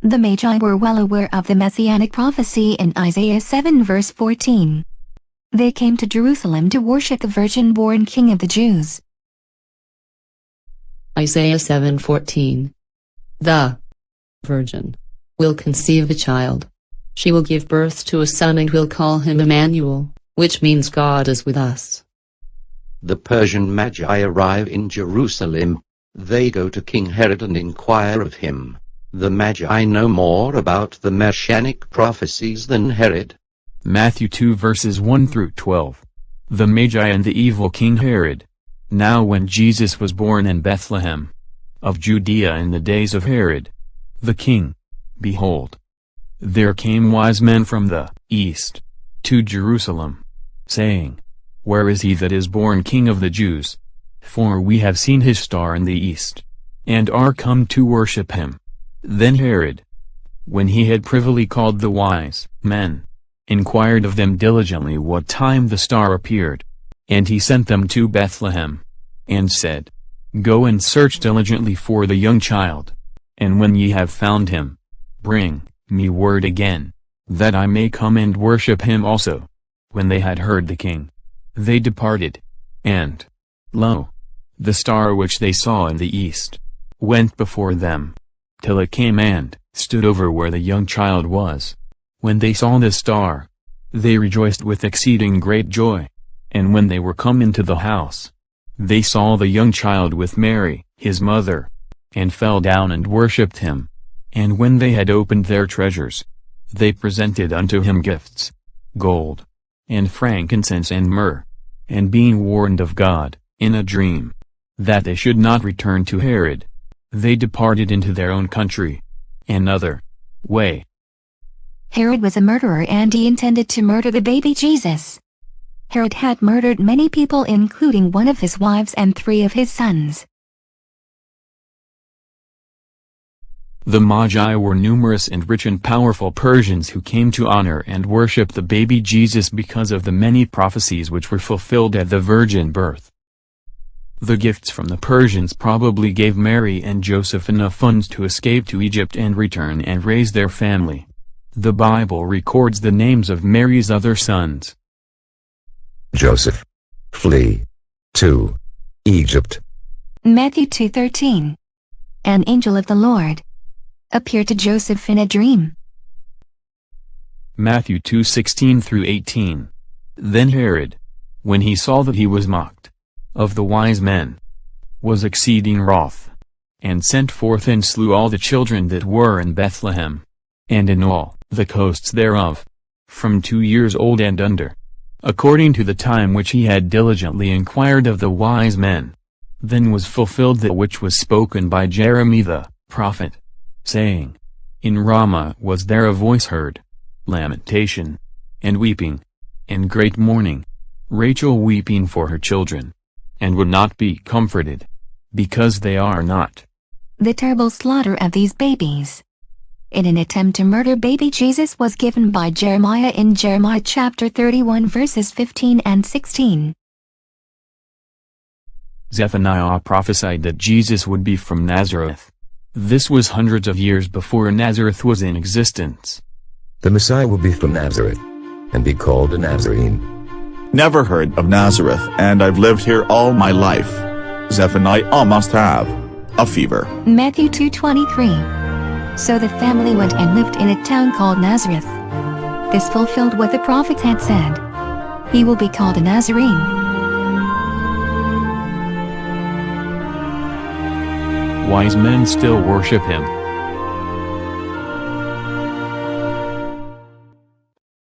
The Magi were well aware of the Messianic prophecy in Isaiah 7 verse 14. They came to Jerusalem to worship the virgin-born King of the Jews. Isaiah 7:14. The Virgin will conceive a child. She will give birth to a son and will call him Emmanuel, which means God is with us. The Persian Magi arrive in Jerusalem. They go to King Herod and inquire of him. The Magi know more about the Messianic prophecies than Herod. Matthew 2 verses 1 through 12. The Magi and the evil King Herod. Now when Jesus was born in Bethlehem of Judea in the days of Herod the king, behold, there came wise men from the east to Jerusalem, saying, Where is he that is born King of the Jews? For we have seen his star in the east, and are come to worship him. Then Herod, when he had privily called the wise men, inquired of them diligently what time the star appeared. And he sent them to Bethlehem, and said, Go and search diligently for the young child, and when ye have found him, bring me word again, that I may come and worship him also. When they had heard the king, they departed, and, lo, the star which they saw in the east, went before them, till it came and stood over where the young child was. When they saw the star, they rejoiced with exceeding great joy. And when they were come into the house, they saw the young child with Mary, his mother, and fell down and worshipped him. And when they had opened their treasures, they presented unto him gifts, gold, and frankincense and myrrh. And being warned of God, in a dream, that they should not return to Herod, they departed into their own country, another way. Herod was a murderer and he intended to murder the baby Jesus. Herod had murdered many people including one of his wives and 3 of his sons. The Magi were numerous and rich and powerful Persians who came to honor and worship the baby Jesus because of the many prophecies which were fulfilled at the virgin birth. The gifts from the Persians probably gave Mary and Joseph enough funds to escape to Egypt and return and raise their family. The Bible records the names of Mary's other sons. Joseph. Flee. To Egypt. Matthew 2:13. An angel of the Lord appeared to Joseph in a dream. Matthew 2:16 through 18. Then Herod, when he saw that he was mocked of the wise men, was exceeding wroth, and sent forth and slew all the children that were in Bethlehem, and in all the coasts thereof, from 2 years old and under, according to the time which he had diligently inquired of the wise men. Then was fulfilled that which was spoken by Jeremiah the prophet, saying, In Ramah was there a voice heard, lamentation, and weeping, and great mourning, Rachel weeping for her children, and would not be comforted, because they are not. The terrible slaughter of these babies in an attempt to murder baby Jesus was given by Jeremiah in Jeremiah chapter 31 verses 15 and 16. Zephaniah prophesied that Jesus would be from Nazareth. This was hundreds of years before Nazareth was in existence. The Messiah will be from Nazareth, and be called a Nazarene. Never heard of Nazareth, and I've lived here all my life. Zephaniah must have a fever. Matthew 2:23. So the family went and lived in a town called Nazareth. This fulfilled what the prophets had said. He will be called a Nazarene. Wise men still worship him.